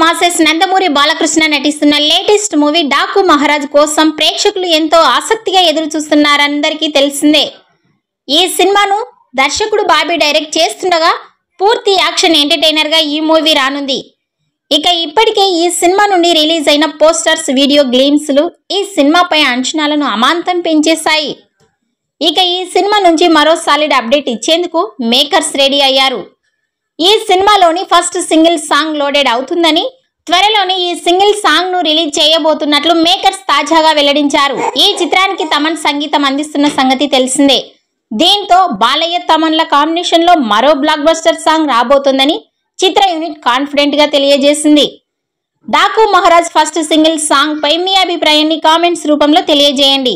Masses Nandamuri Balakrishna నటిస్తున్న latest movie Daaku Maharaj కోసం ప్రేక్షకులు ఎంతో ఆసక్తిగా ఎదురు చూస్తున్నారందరికీ తెలిసిందే. ఈ సినిమాను దర్శకుడు బాబీ డైరెక్ట్ చేస్తుండగా పూర్తి యాక్షన్ ఎంటర్టైనర్ గా ఈ మూవీ రానుంది. ఇక ఇప్పటికే ఈ సినిమా నుండి రిలీజ్ అయిన పోస్టర్స్, వీడియో గ్లిమ్స్లు ఈ సినిమాపై అంచనాలను అమాంతం పెంచేశాయి. ఇక ఈ సినిమా నుంచి మరో సాలిడ్ అప్డేట్ ఇచ్చేందుకు మేకర్స్ రెడీ అయ్యారు. ఈ సినిమాలోని ఫస్ట్ సింగిల్ సాంగ్ లోడెడ్ అవుతుందని, త్వరలోనే ఈ సింగిల్ సాంగ్ ను రిలీజ్ చేయబోతున్నట్లు మేకర్స్ తాజాగా వెల్లడించారు. ఈ చిత్రానికి తమన్ సంగీతం అందిస్తున్న సంగతి తెలిసిందే. దీంతో బాలయ్య తమన్ల కాంబినేషన్ లో మరో బ్లాక్ బస్టర్ సాంగ్ రాబోతుందని చిత్ర యూనిట్ కాన్ఫిడెంట్ గా తెలియజేసింది. Daaku Maharaj first single song పై మీ అభిప్రాయాన్ని కామెంట్స్ రూపంలో తెలియజేయండి.